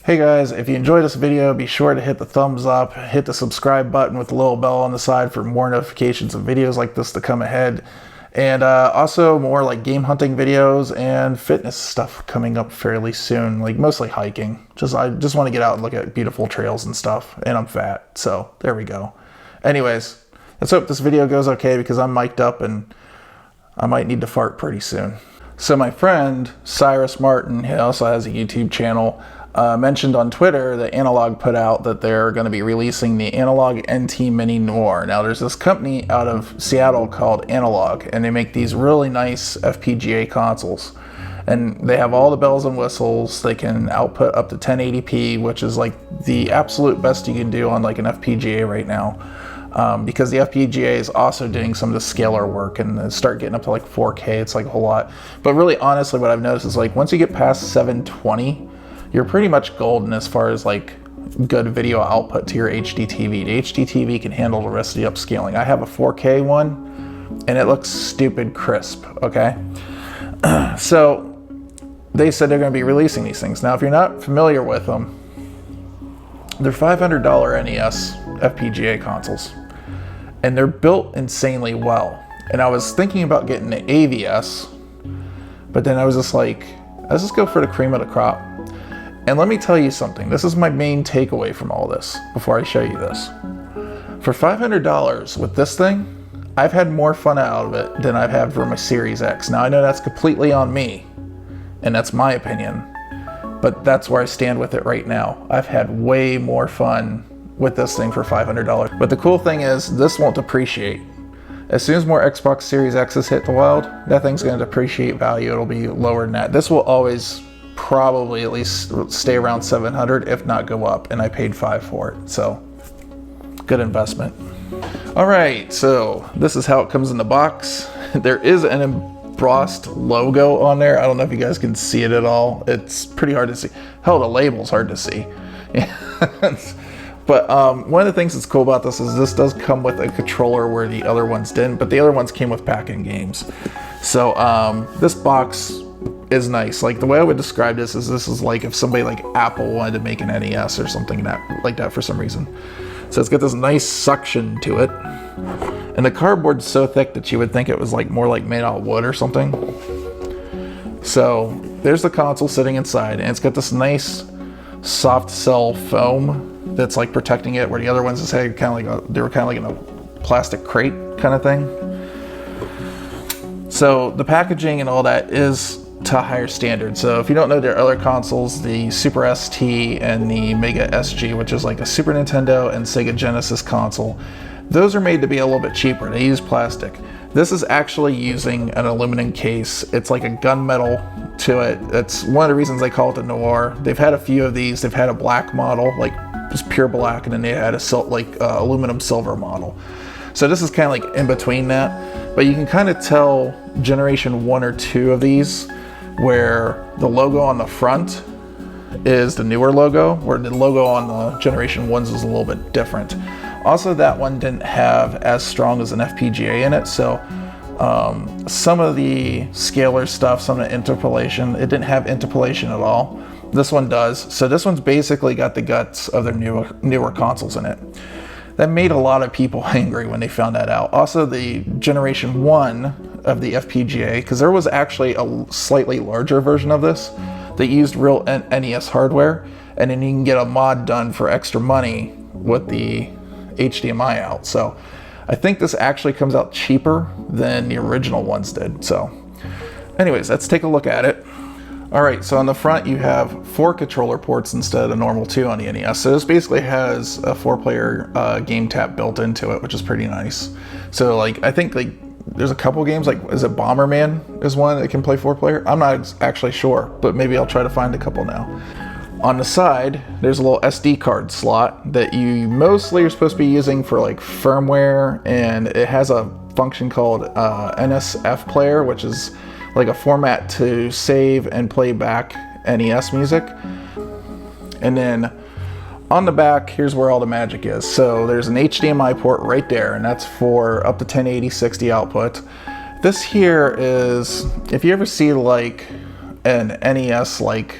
Hey guys, if you enjoyed this video, be sure to hit the thumbs up, hit the subscribe button with the little bell on the side for more notifications of videos like this to come ahead. And also more like game hunting videos and fitness stuff coming up fairly soon, like mostly hiking. I just want to get out and look at beautiful trails and stuff, and I'm fat, so there we go. Anyways, let's hope this video goes okay because I'm mic'd up and I might need to fart pretty soon. So my friend, Cyrus Martin, he also has a YouTube channel, mentioned on Twitter that Analog put out that they're going to be releasing the Analog NT Mini Noir. Now there's this company out of Seattle called Analog, and they make these really nice FPGA consoles. And they have all the bells and whistles. They can output up to 1080p, which is like the absolute best you can do on like an FPGA right now. Because the FPGA is also doing some of the scalar work and start getting up to like 4K, it's like a whole lot. But really honestly what I've noticed is like once you get past 720, you're pretty much golden as far as like good video output to your HD TV. The HD TV can handle the rest of the upscaling. I have a 4K one and it looks stupid crisp, okay? So they said they're gonna be releasing these things. Now if you're not familiar with them, they're $500 NES FPGA consoles and they're built insanely well. And I was thinking about getting the AVS, but then I was just like, let's just go for the cream of the crop. And let me tell you something, this is my main takeaway from all this before I show you this. For $500 with this thing, I've had more fun out of it than I've had for my Series X. Now I know that's completely on me, and that's my opinion, but that's where I stand with it right now. I've had way more fun with this thing for $500. But the cool thing is, this won't depreciate. As soon as more Xbox Series X's hit the wild, that thing's gonna depreciate value, it'll be lower than that. This will always probably at least stay around 700, if not go up, and I paid $5 for it, so good investment. All right, so this is how it comes in the box. There is an embossed logo on there. I don't know if you guys can see it at all. It's pretty hard to see. Hell, the label's hard to see. But one of the things that's cool about this is this does come with a controller where the other ones didn't, but the other ones came with pack-in games. So this box is nice. Like the way I would describe this is like if somebody like Apple wanted to make an NES or something like that for some reason. So it's got this nice suction to it, and the cardboard's so thick that you would think it was like more like made out of wood or something. So there's the console sitting inside, and it's got this nice soft cell foam that's like protecting it, where the other ones just had kind of like they were kind of like in a plastic crate kind of thing. So the packaging and all that is to a higher standard. So if you don't know their other consoles, the Super ST and the Mega SG, which is like a Super Nintendo and Sega Genesis console, those are made to be a little bit cheaper. They use plastic. This is actually using an aluminum case. It's like a gunmetal to it. That's one of the reasons they call it the Noir. They've had a few of these. They've had a black model, like just pure black, and then they had a aluminum silver model. So this is kind of like in between that, but you can kind of tell generation 1 or 2 of these, where the logo on the front is the newer logo, where the logo on the generation 1s is a little bit different. Also, that one didn't have as strong as an FPGA in it, so some of the scalar stuff, some of the interpolation, it didn't have interpolation at all. This one does. So this one's basically got the guts of their newer consoles in it. That made a lot of people angry when they found that out. Also, the generation 1 of the FPGA, because there was actually a slightly larger version of this that used real NES hardware, and then you can get a mod done for extra money with the HDMI out. So I think this actually comes out cheaper than the original ones did. So anyways, let's take a look at it. All right, so on the front you have 4 controller ports instead of the normal 2 on the NES. So this basically has a 4-player game tap built into it, which is pretty nice. So like I think like there's a couple games, like is it Bomberman is one that can play 4-player? I'm not actually sure, but maybe I'll try to find a couple now. On the side, there's a little SD card slot that you mostly are supposed to be using for like firmware, and it has a function called NSF player, which is like a format to save and play back NES music. And then on the back, here's where all the magic is. So there's an HDMI port right there, and that's for up to 1080-60 output. This here is, if you ever see like an NES like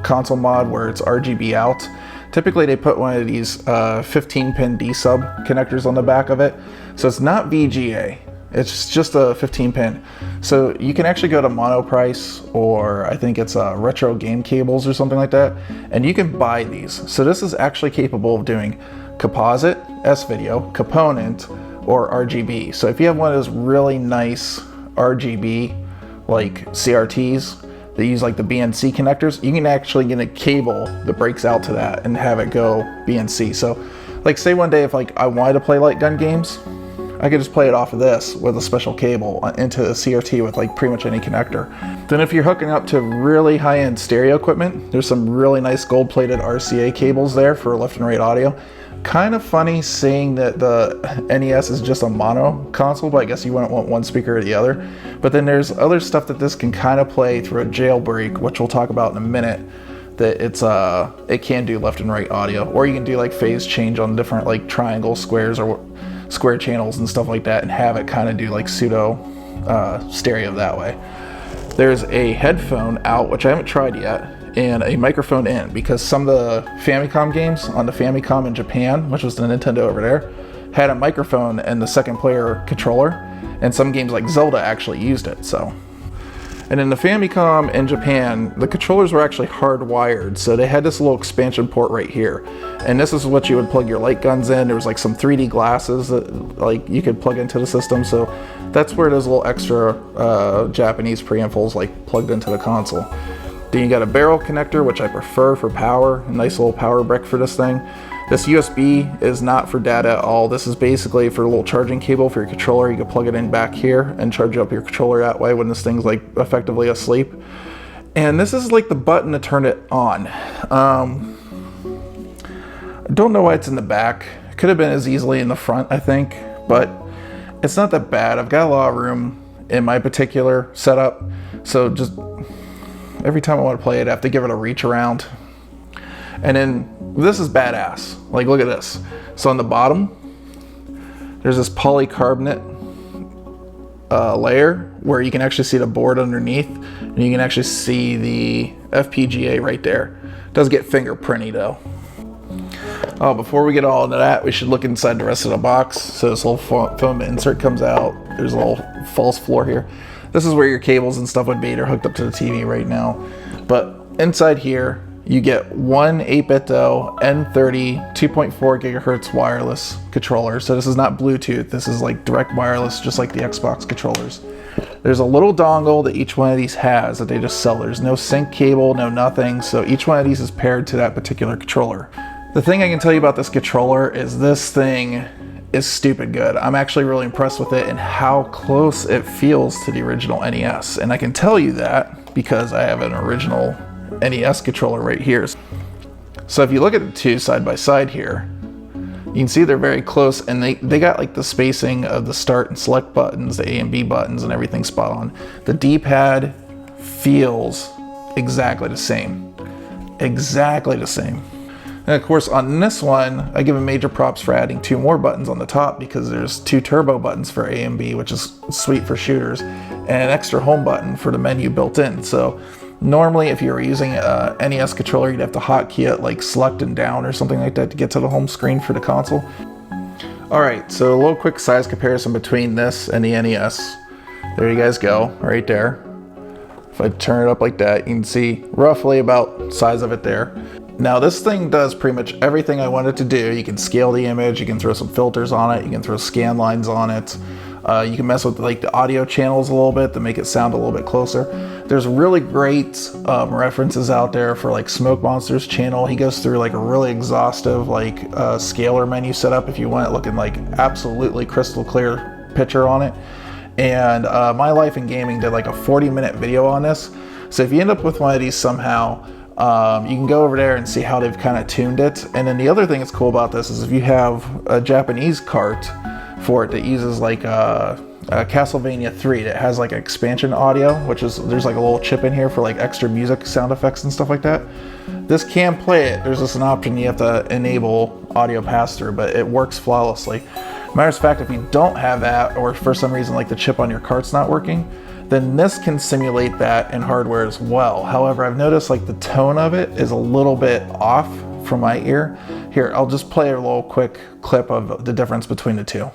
console mod where it's RGB out. Typically they put one of these 15-pin D-sub connectors on the back of it. So it's not VGA, it's just a 15-pin. So you can actually go to Monoprice, or I think it's Retro Game Cables or something like that, and you can buy these. So this is actually capable of doing composite, S-video, component, or RGB. So if you have one of those really nice RGB like CRTs that use like the BNC connectors, you can actually get a cable that breaks out to that and have it go BNC. So like say one day if like I wanted to play light gun games, I could just play it off of this with a special cable into a CRT with like pretty much any connector. Then if you're hooking up to really high-end stereo equipment, there's some really nice gold-plated RCA cables there for left and right audio. Kind of funny seeing that the NES is just a mono console, but I guess you wouldn't want one speaker or the other. But then there's other stuff that this can kind of play through a jailbreak, which we'll talk about in a minute, that it can do left and right audio, or you can do like phase change on different like triangle, squares, or square channels and stuff like that, and have it kind of do like pseudo stereo that way. There's a headphone out, which I haven't tried yet, and a microphone in, because some of the Famicom games on the Famicom in Japan, which was the Nintendo over there, had a microphone and the second player controller, and some games like Zelda actually used it. So, and in the Famicom in Japan, the controllers were actually hardwired, so they had this little expansion port right here, and this is what you would plug your light guns in. There was like some 3D glasses that like you could plug into the system, so that's where those little extra Japanese preamps like plugged into the console. Then you got a barrel connector, which I prefer for power. A nice little power brick for this thing. This USB is not for data at all. This is basically for a little charging cable for your controller. You can plug it in back here and charge up your controller that way when this thing's like effectively asleep. And this is like the button to turn it on. I don't know why it's in the back. It could have been as easily in the front, I think, but it's not that bad. I've got a lot of room in my particular setup, so just every time I want to play it, I have to give it a reach around. And then this is badass. Like, look at this. So on the bottom, there's this polycarbonate layer where you can actually see the board underneath, and you can actually see the FPGA right there. It does get fingerprinty though. Oh, before we get all into that, we should look inside the rest of the box. So this little foam insert comes out. There's a little false floor here. This is where your cables and stuff would be. They're hooked up to the TV right now. But inside here, you get one 8-bit N30 2.4 gigahertz wireless controller. So this is not Bluetooth. This is like direct wireless, just like the Xbox controllers. There's a little dongle that each one of these has that they just sell. There's no sync cable, no nothing. So each one of these is paired to that particular controller. The thing I can tell you about this controller is this thing is stupid good. I'm actually really impressed with it and how close it feels to the original NES. And I can tell you that because I have an original NES controller right here. So if you look at the two side by side here, you can see they're very close, and they got like the spacing of the start and select buttons, the A and B buttons, and everything spot on. The D-pad feels exactly the same. Exactly the same. And of course on this one, I give them major props for adding 2 more buttons on the top, because there's 2 turbo buttons for A and B, which is sweet for shooters, and an extra home button for the menu built in. So normally if you were using a NES controller, you'd have to hotkey it like select and down or something like that to get to the home screen for the console. Alright, so a little quick size comparison between this and the NES. There you guys go, right there. If I turn it up like that, you can see roughly about size of it there. Now this thing does pretty much everything I want it to do. You can scale the image, you can throw some filters on it, you can throw scan lines on it. You can mess with like the audio channels a little bit to make it sound a little bit closer. There's really great references out there for like Smoke Monster's channel. He goes through like a really exhaustive like scaler menu setup if you want it looking like absolutely crystal clear picture on it. And My Life in Gaming did like a 40-minute video on this. So if you end up with one of these somehow, you can go over there and see how they've kind of tuned it. And then the other thing that's cool about this is if you have a Japanese cart for it that uses like Castlevania 3 that has like expansion audio, which is there's like a little chip in here for like extra music sound effects and stuff like that. This can play it. There's just an option you have to enable audio pass-through, but it works flawlessly. Matter of fact, if you don't have that, or for some reason like the chip on your cart's not working, then this can simulate that in hardware as well. However, I've noticed like the tone of it is a little bit off from my ear. Here, I'll just play a little quick clip of the difference between the two.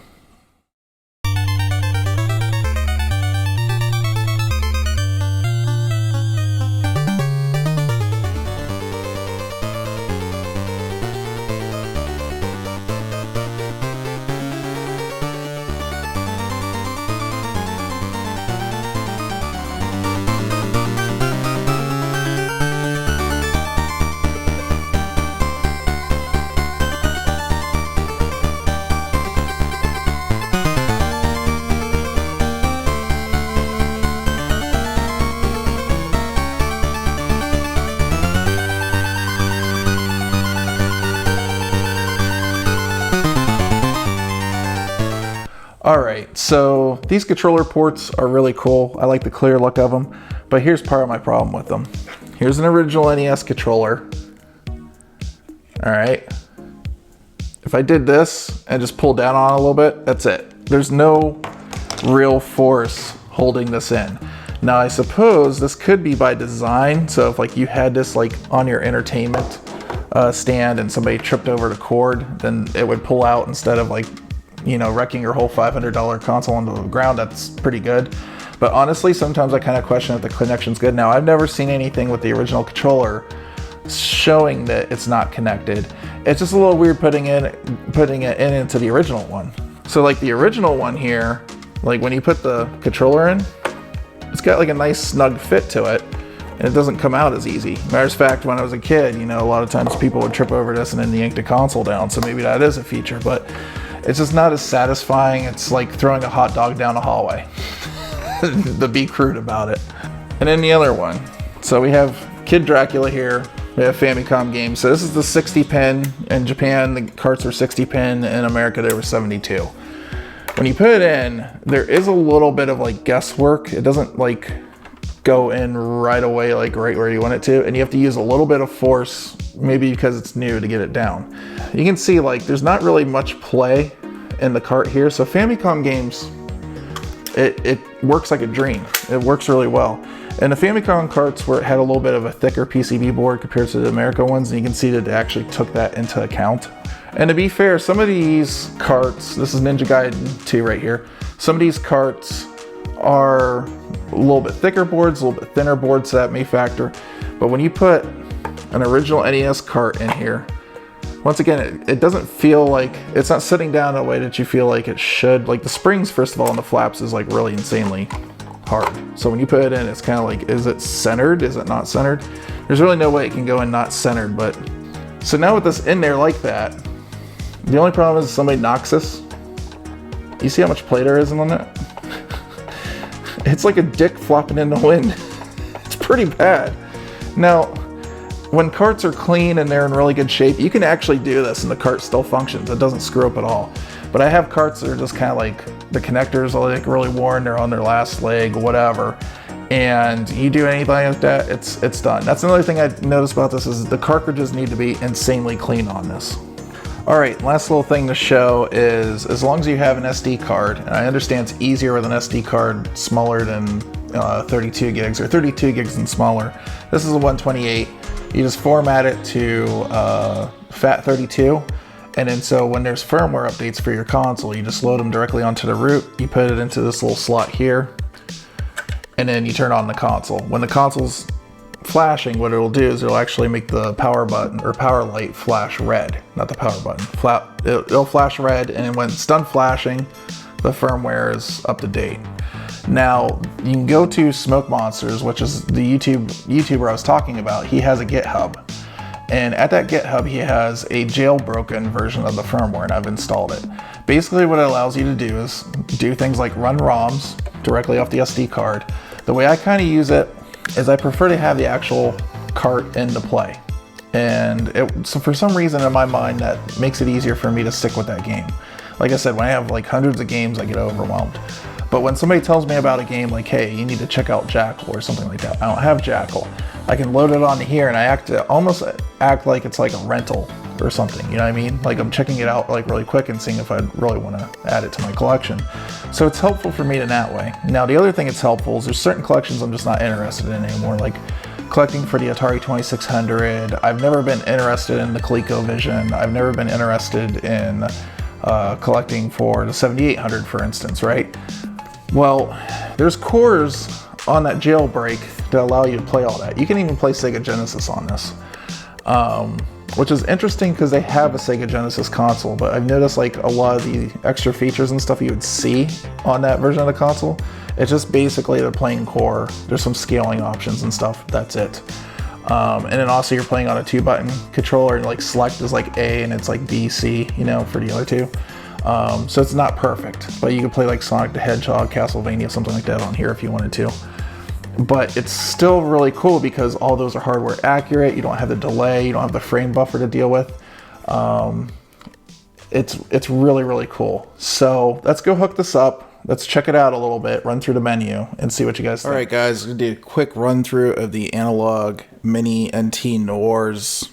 Alright, so these controller ports are really cool. I like the clear look of them, but here's part of my problem with them. Here's an original NES controller. Alright. If I did this and just pull down on it a little bit, that's it. There's no real force holding this in. Now I suppose this could be by design, so if like you had this like on your entertainment stand and somebody tripped over the cord, then it would pull out instead of like, you know, wrecking your whole $500 console onto the ground. That's pretty good. But honestly, sometimes I kind of question if the connection's good. Now, I've never seen anything with the original controller showing that it's not connected. It's just a little weird putting it in into the original one. So like the original one here, like when you put the controller in, it's got like a nice snug fit to it, and it doesn't come out as easy. Matter of fact, when I was a kid, you know, a lot of times people would trip over this and then yank the console down. So maybe that is a feature, but it's just not as satisfying. It's like throwing a hot dog down a hallway, to be crude about it. And then the other one. So we have Kid Dracula here. We have Famicom games. So this is the 60 pin. In Japan, the carts are 60 pin. In America, they were 72. When you put it in, there is a little bit of like guesswork. It doesn't like go in right away, like right where you want it to. And you have to use a little bit of force, maybe because it's new, to get it down. You can see like there's not really much play in the cart here. So Famicom games, it works like a dream. It works really well. And the Famicom carts where it had a little bit of a thicker PCB board compared to the America ones, and you can see that they actually took that into account. And to be fair, some of these carts, this is Ninja Gaiden 2 right here, some of these carts are a little bit thicker boards, a little bit thinner boards, so that may factor. But when you put an original NES cart in here, once again, it doesn't feel like, it's not sitting down in a way that you feel like it should. Like the springs, first of all, on the flaps is like really insanely hard. So when you put it in, it's kind of like, is it centered? Is it not centered? There's really no way it can go in not centered, but. So now with this in there like that, the only problem is if somebody knocks this. You see how much play there is on it? It's like a dick flopping in the wind. It's pretty bad. Now, when carts are clean and they're in really good shape, you can actually do this and the cart still functions. It doesn't screw up at all. But I have carts that are just kind of like, the connectors are like really worn, they're on their last leg, whatever. And you do anything like that, it's done. That's another thing I noticed about this is the cartridges need to be insanely clean on this. All right, last little thing to show is as long as you have an SD card, and I understand it's easier with an SD card smaller than 32 gigs or 32 gigs and smaller. This is a 128. You just format it to FAT32, and then so when there's firmware updates for your console, you just load them directly onto the root, you put it into this little slot here, and then you turn on the console. When the console's flashing, what it'll do is it'll actually make the power button or power light flash red, not the power button. It'll flash red, and when it's done flashing, the firmware is up to date. Now, you can go to Smoke Monsters, which is the YouTuber I was talking about. He has a GitHub. And at that GitHub, he has a jailbroken version of the firmware, and I've installed it. Basically, what it allows you to do is do things like run ROMs directly off the SD card. The way I kind of use it is I prefer to have the actual cart into play. And so for some reason in my mind, that makes it easier for me to stick with that game. Like I said, when I have like hundreds of games, I get overwhelmed. But when somebody tells me about a game like, hey, you need to check out Jackal or something like that, I don't have Jackal. I can load it onto here and I almost act like it's like a rental or something, you know what I mean? Like I'm checking it out like really quick and seeing if I really want to add it to my collection. So it's helpful for me in that way. Now the other thing it's helpful is there's certain collections I'm just not interested in anymore, like collecting for the Atari 2600. I've never been interested in the ColecoVision. I've never been interested in collecting for the 7800, for instance, right? Well, there's cores on that Jailbreak that allow you to play all that. You can even play Sega Genesis on this, which is interesting because they have a Sega Genesis console, but I've noticed like a lot of the extra features and stuff you would see on that version of the console, it's just basically the plain core. There's some scaling options and stuff, that's it. And then also you're playing on a 2-button controller, and like select is like A and it's like B, C, you know, for the other two. So it's not perfect, but you can play like Sonic the Hedgehog, Castlevania, something like that on here if you wanted to. But it's still really cool because all those are hardware accurate. You don't have the delay, you don't have the frame buffer to deal with. It's really, really cool. So let's go hook this up. Let's check it out a little bit, run through the menu, and see what you guys think. All right, guys, I'm gonna do a quick run through of the analog mini NT Noirs.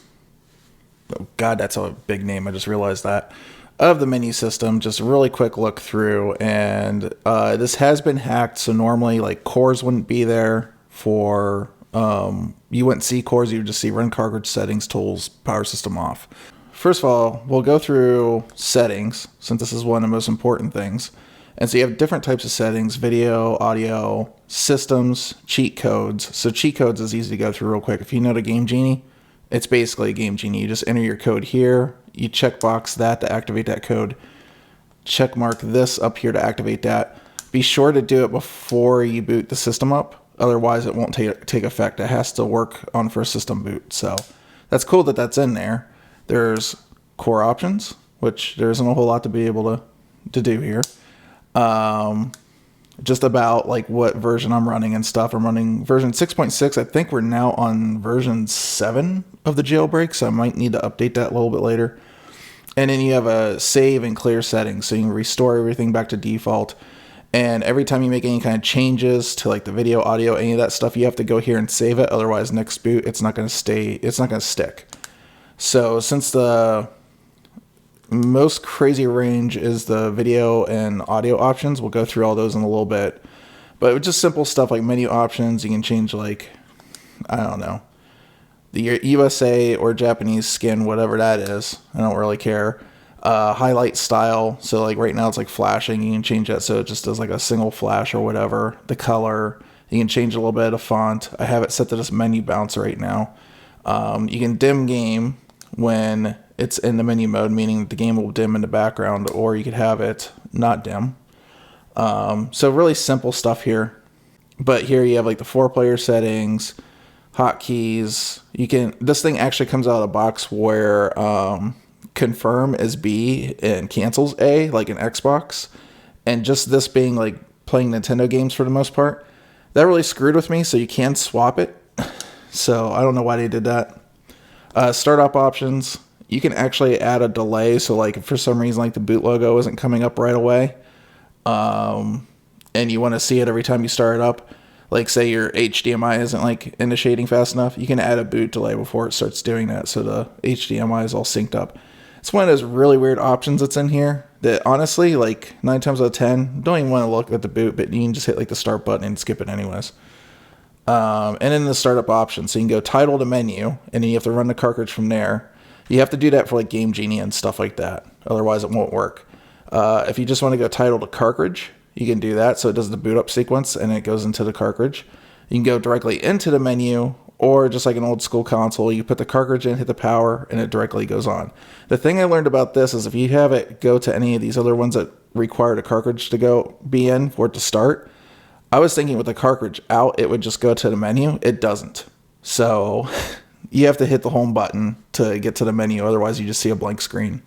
Oh God, that's a big name. I just realized that. Of the menu system, just a really quick look through, and this has been hacked. So normally, like cores wouldn't be there for you wouldn't see cores. You would just see run cartridge settings, tools, power system off. First of all, we'll go through settings since this is one of the most important things. And so you have different types of settings: video, audio, systems, cheat codes. So cheat codes is easy to go through real quick. If you know the Game Genie, it's basically a Game Genie. You just enter your code here, you checkbox that to activate that code, check mark this up here to activate that. Be sure to do it before you boot the system up, otherwise it won't take effect. It has to work on first system boot. So that's cool that that's in there. There's core options, which there isn't a whole lot to be able to do here. Just about like what version I'm running and stuff. I'm running version 6.6. I think we're now on version 7 of the Jailbreak, so I might need to update that a little bit later. And then you have a save and clear settings, so you can restore everything back to default. And every time you make any kind of changes to like the video, audio, any of that stuff, you have to go here and save it. Otherwise, next boot, it's not going to stick. So since the most crazy range is the video and audio options, we'll go through all those in a little bit. But with just simple stuff like menu options, you can change like, I don't know, the USA or Japanese skin, whatever that is. I don't really care. Highlight style. So like right now it's like flashing. You can change that so it just does like a single flash or whatever. The color. You can change a little bit of font. I have it set to this menu bounce right now. You can dim game when it's in the menu mode, meaning the game will dim in the background, or you could have it not dim. So really simple stuff here. But here you have like the 4-player settings, hotkeys. This thing actually comes out of a box where confirm is B and cancels A, like an Xbox. And just this being like playing Nintendo games for the most part, that really screwed with me. So you can swap it. So I don't know why they did that. Startup options. You can actually add a delay. So like if for some reason like the boot logo isn't coming up right away, and you want to see it every time you start it up, like say your HDMI isn't like initiating fast enough, you can add a boot delay before it starts doing that, so the HDMI is all synced up. It's one of those really weird options that's in here that honestly, like 9 times out of 10, don't even want to look at the boot, but you can just hit like the start button and skip it anyways. And then the startup option, so you can go title to menu, and then you have to run the cartridge from there. You have to do that for like Game Genie and stuff like that, otherwise it won't work. If you just want to go title to cartridge, you can do that, so it does the boot up sequence and it goes into the cartridge. You can go directly into the menu, or just like an old school console, you put the cartridge in, hit the power, and it directly goes on. The thing I learned about this is if you have it go to any of these other ones that require the cartridge to be in for it to start, I was thinking with the cartridge out, it would just go to the menu. It doesn't. So you have to hit the home button to get to the menu. Otherwise, you just see a blank screen.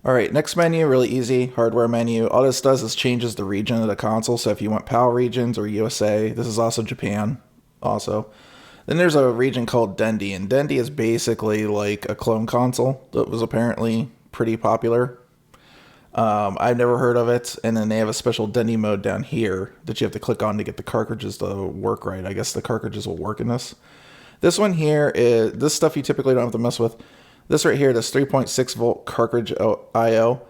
All right, next menu, really easy, hardware menu. All this does is changes the region of the console. So if you want PAL regions or USA, this is also Japan also. Then there's a region called Dendy, and Dendy is basically like a clone console that was apparently pretty popular. I've never heard of it, and then they have a special Dendy mode down here that you have to click on to get the cartridges to work right. I guess the cartridges will work in this. This one here is, this stuff you typically don't have to mess with. This right here, this 3.6 volt cartridge IO.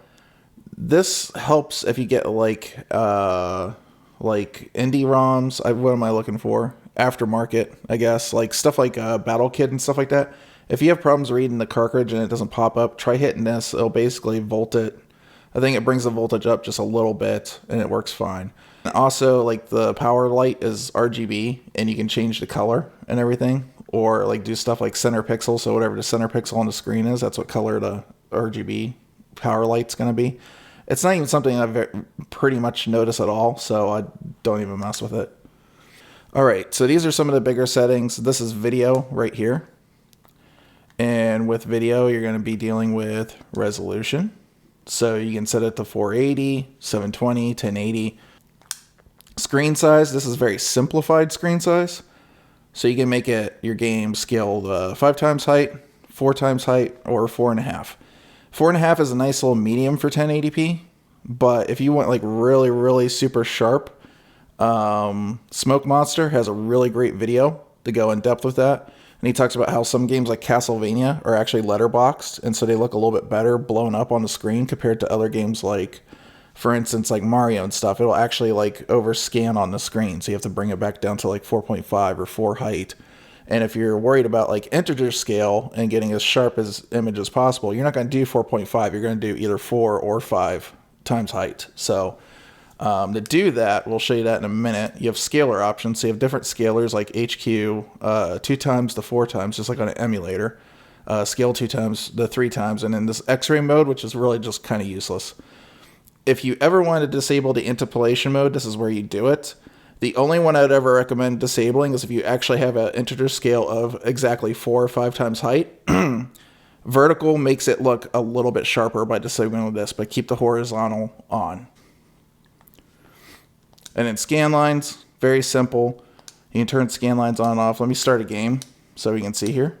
This helps if you get like indie ROMs. What am I looking for? Aftermarket, I guess, like stuff like Battle Kit and stuff like that. If you have problems reading the cartridge and it doesn't pop up, try hitting this. It'll basically volt it. I think it brings the voltage up just a little bit, and it works fine. And also, like the power light is RGB, and you can change the color and everything, or like do stuff like center pixel. So whatever the center pixel on the screen is, that's what color the RGB power light's gonna be. It's not even something I've pretty much noticed at all, so I don't even mess with it. All right, so these are some of the bigger settings. This is video right here. And with video, you're gonna be dealing with resolution. So you can set it to 480, 720, 1080. Screen size, this is very simplified screen size. So you can make it your game scaled 5 times height, 4 times height, or 4.5. 4.5 is a nice little medium for 1080p. But if you want like really, really super sharp, Smoke Monster has a really great video to go in depth with that. And he talks about how some games like Castlevania are actually letterboxed, and so they look a little bit better blown up on the screen compared to other games like, for instance, like Mario and stuff. It'll actually like overscan on the screen, so you have to bring it back down to like 4.5 or 4 height. And if you're worried about like integer scale and getting as sharp as image as possible, you're not going to do 4.5. You're going to do either 4 or 5 times height. So to do that, we'll show you that in a minute. You have scaler options. So you have different scalers like HQ, 2 times to 4 times, just like on an emulator. Scale 2 times to 3 times. And then this X-ray mode, which is really just kind of useless. If you ever want to disable the interpolation mode, this is where you do it. The only one I'd ever recommend disabling is if you actually have an integer scale of exactly 4 or 5 times height. Vertical makes it look a little bit sharper by disabling this, but keep the horizontal on. And then scan lines, very simple. You can turn scan lines on and off. Let me start a game so we can see here.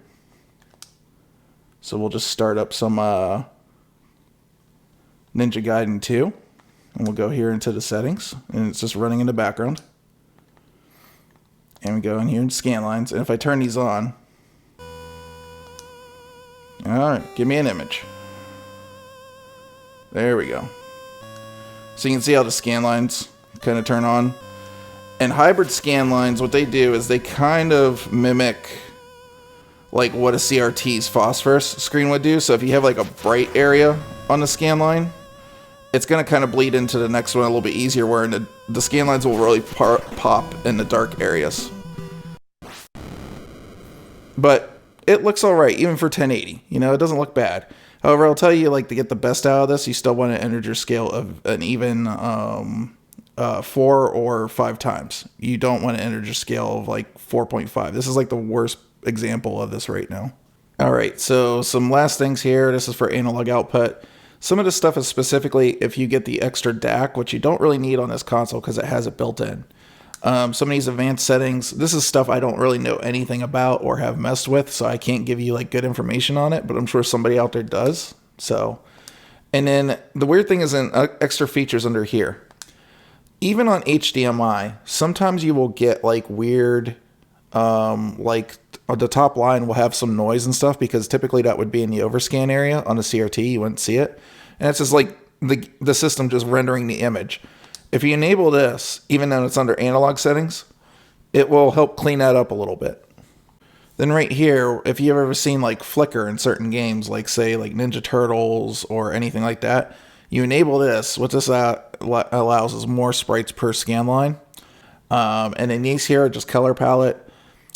So we'll just start up some Ninja Gaiden 2. And we'll go here into the settings. And it's just running in the background. And we go in here in scan lines. And if I turn these on. Alright, give me an image. There we go. So you can see how the scan lines kind of turn on. And hybrid scan lines, what they do is they kind of mimic like what a CRT's phosphorus screen would do. So if you have like a bright area on the scan line, it's going to kind of bleed into the next one a little bit easier, where the scan lines will really pop in the dark areas. But it looks all right, even for 1080. You know, it doesn't look bad. However, I'll tell you, like, to get the best out of this, you still want an integer scale of an even 4 or 5 times. You don't want an integer scale of like 4.5. This is like the worst example of this right now. All right, so some last things here. This is for analog output. Some of this stuff is specifically if you get the extra DAC, which you don't really need on this console because it has it built in. Some of these advanced settings, this is stuff I don't really know anything about or have messed with, so I can't give you like good information on it, but I'm sure somebody out there does. So, and then the weird thing is in extra features under here. Even on HDMI, sometimes you will get like weird, like the top line will have some noise and stuff, because typically that would be in the overscan area on the CRT. You wouldn't see it. And it's just like the system just rendering the image. If you enable this, even though it's under analog settings, it will help clean that up a little bit. Then right here, if you've ever seen like flicker in certain games, like say like Ninja Turtles or anything like that, you enable this. What this allows is more sprites per scan line. And then these here are just color palette.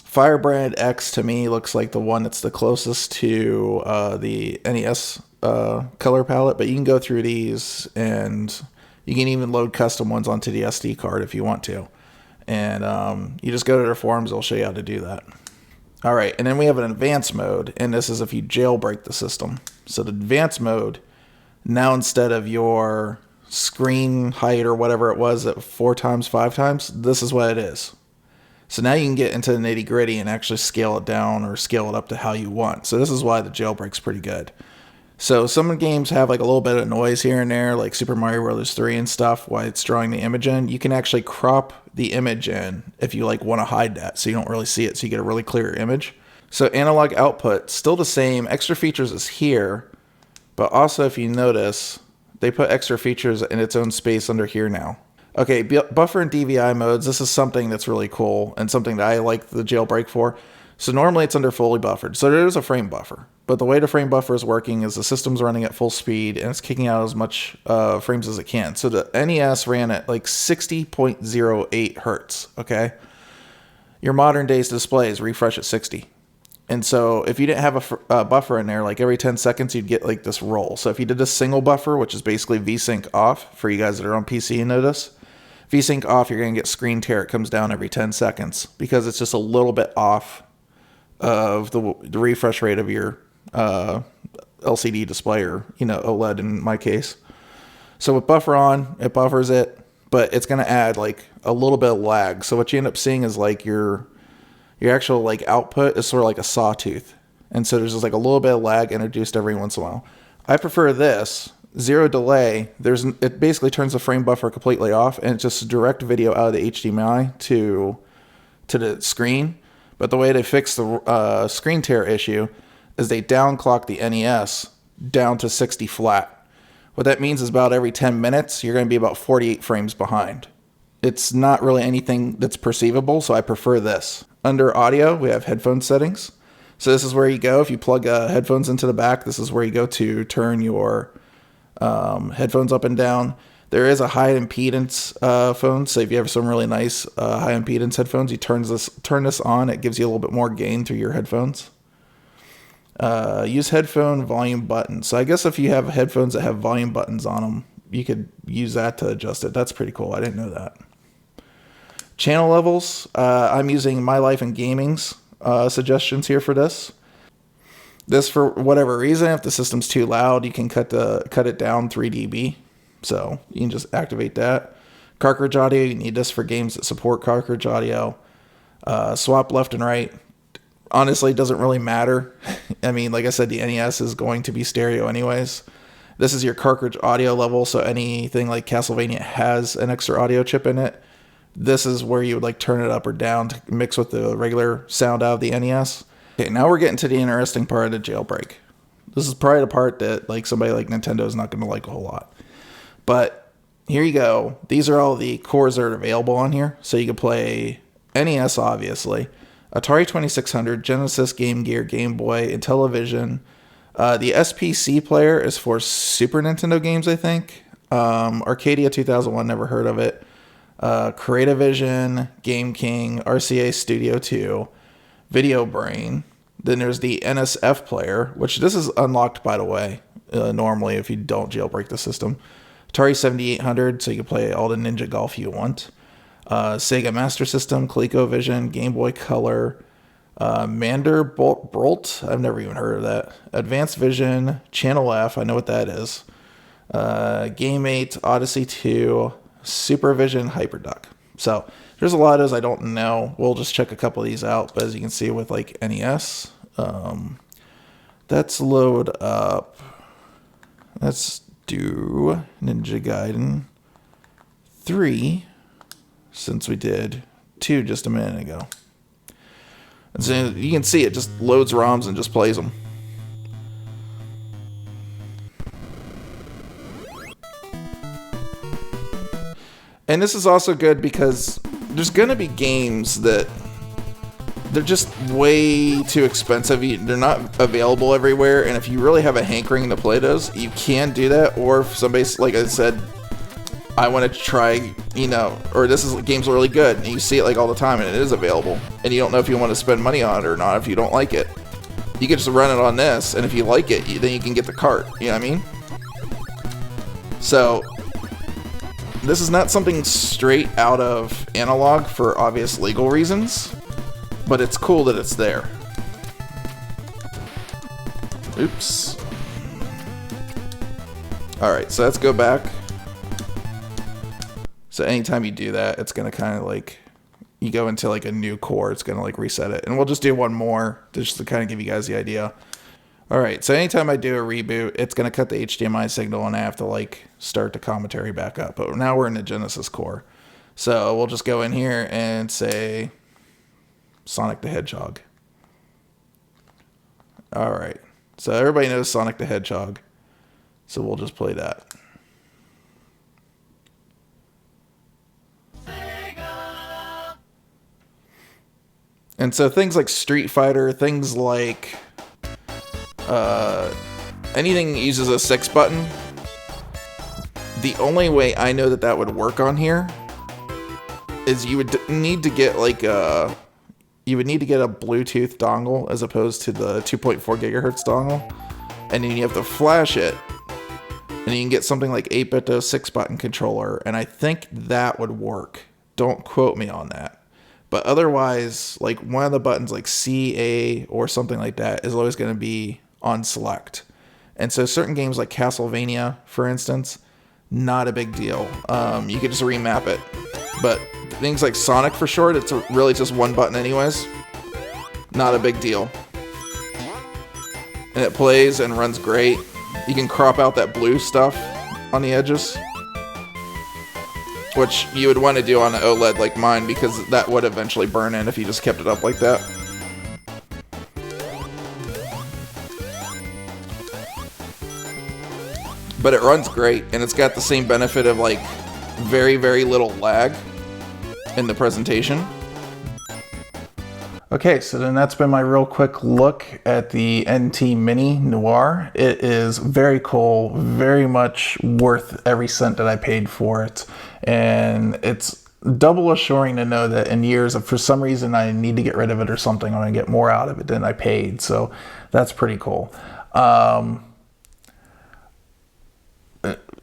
Firebrand X to me looks like the one that's the closest to the NES color palette, but you can go through these and you can even load custom ones onto the SD card if you want to. And you just go to their forums, they'll show you how to do that. All right, and then we have an advanced mode, and this is if you jailbreak the system. So the advanced mode, now instead of your screen height or whatever it was at 4 times, 5 times, this is what it is. So now you can get into the nitty gritty and actually scale it down or scale it up to how you want. So this is why the jailbreak's pretty good. So some games have like a little bit of noise here and there, like Super Mario Bros. 3 and stuff, while it's drawing the image in. You can actually crop the image in if you like want to hide that so you don't really see it, so you get a really clear image. So analog output, still the same. Extra features is here. But also, if you notice, they put extra features in its own space under here now. Okay, buffer and DVI modes. This is something that's really cool and something that I like the Jailbreak for. So normally it's under fully buffered. So there is a frame buffer. But the way the frame buffer is working is the system's running at full speed and it's kicking out as much frames as it can. So the NES ran at like 60.08 hertz, okay? Your modern day's displays refresh at 60. And so if you didn't have a buffer in there, like every 10 seconds, you'd get like this roll. So if you did a single buffer, which is basically VSync off for you guys that are on PC and notice, VSync off, you're going to get screen tear. It comes down every 10 seconds because it's just a little bit off of the refresh rate of your LCD display or, OLED in my case. So with buffer on, it buffers it, but it's going to add like a little bit of lag. So what you end up seeing is like your actual like output is sort of like a sawtooth. And so there's just like a little bit of lag introduced every once in a while. I prefer this. Zero delay. It basically turns the frame buffer completely off and it's just direct video out of the HDMI to the screen. But the way they fix the screen tear issue is they downclock the NES down to 60 flat. What that means is about every 10 minutes, you're going to be about 48 frames behind. It's not really anything that's perceivable, so I prefer this. Under audio, we have headphone settings. So this is where you go. If you plug headphones into the back, this is where you go to turn your headphones up and down. There is a high impedance phone. So if you have some really nice high impedance headphones, you turn this on. It gives you a little bit more gain through your headphones. Use headphone volume button. So I guess if you have headphones that have volume buttons on them, you could use that to adjust it. That's pretty cool. I didn't know that. Channel levels, I'm using My Life in Gaming's suggestions here for this. This, for whatever reason, if the system's too loud, you can cut it down 3 dB. So you can just activate that. Cartridge audio, you need this for games that support cartridge audio. Swap left and right. Honestly, it doesn't really matter. I mean, like I said, the NES is going to be stereo anyways. This is your cartridge audio level, so anything like Castlevania has an extra audio chip in it. This is where you would like turn it up or down to mix with the regular sound out of the NES. Okay, now we're getting to the interesting part of the Jailbreak. This is probably the part that like somebody like Nintendo is not going to like a whole lot. But here you go. These are all the cores that are available on here. So you can play NES, obviously, Atari 2600, Genesis, Game Gear, Game Boy, Intellivision. The SPC player is for Super Nintendo games, I think. Arcadia 2001, never heard of it. Creativision, Game King, RCA Studio 2, Video Brain. Then there's the NSF player, which this is unlocked, by the way, normally if you don't jailbreak the system. Atari 7800, so you can play all the Ninja Golf you want. Sega Master System, ColecoVision, Game Boy Color, Manderbolt, I've never even heard of that. Advanced Vision, Channel F, I know what that is. Game 8, Odyssey 2, Supervision, Hyperduck. So there's a lot of those I don't know. We'll just check a couple of these out. But as you can see with like NES, let's load up. Let's do Ninja Gaiden 3, since we did 2 just a minute ago. And so you can see it just loads ROMs and just plays them. And this is also good because there's going to be games that they're just way too expensive. They're not available everywhere. And if you really have a hankering to play those, you can do that. Or if somebody's, like I said, I want to try, or game's really good. And you see it like all the time and it is available. And you don't know if you want to spend money on it or not if you don't like it. You can just run it on this. And if you like it, then you can get the cart. You know what I mean? So this is not something straight out of analog for obvious legal reasons, but it's cool that it's there. Oops. Alright, so let's go back. So anytime you do that, it's going to kind of like, you go into like a new core, it's going to like reset it. And we'll just do one more just to kind of give you guys the idea. Alright, so anytime I do a reboot, it's going to cut the HDMI signal and I have to like start the commentary back up. But now we're in the Genesis core. So we'll just go in here and say Sonic the Hedgehog. All right. So everybody knows Sonic the Hedgehog. So we'll just play that. And so things like Street Fighter, things like anything that uses a 6 button, the only way I know that that would work on here is you would need to get like a Bluetooth dongle as opposed to the 2.4 gigahertz dongle, and then you have to flash it, and you can get something like 8-bit to 6-button controller, and I think that would work. Don't quote me on that. But otherwise, like one of the buttons like C, A, or something like that is always going to be on select. And so certain games like Castlevania, for instance, not a big deal. You could just remap it. But things like Sonic, for short, it's really just one button anyways. Not a big deal. And it plays and runs great. You can crop out that blue stuff on the edges, which you would want to do on an OLED like mine, because that would eventually burn in if you just kept it up like that. But it runs great, and it's got the same benefit of like very, very little lag in the presentation. Okay, so then that's been my real quick look at the NT Mini Noir. It is very cool, very much worth every cent that I paid for it. And it's double assuring to know that in years, if for some reason I need to get rid of it or something, I'm gonna get more out of it than I paid. So that's pretty cool.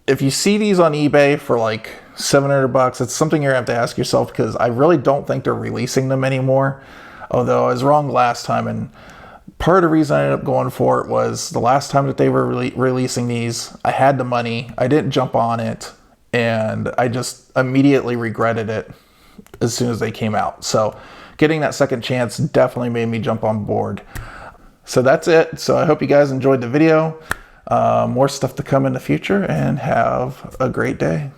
If you see these on eBay for like $700, it's something you're gonna have to ask yourself, because I really don't think they're releasing them anymore. Although I was wrong last time, and part of the reason I ended up going for it was the last time that they were releasing these, I had the money, I didn't jump on it, and I just immediately regretted it as soon as they came out. So getting that second chance definitely made me jump on board. So that's it. So I hope you guys enjoyed the video. More stuff to come in the future, and have a great day.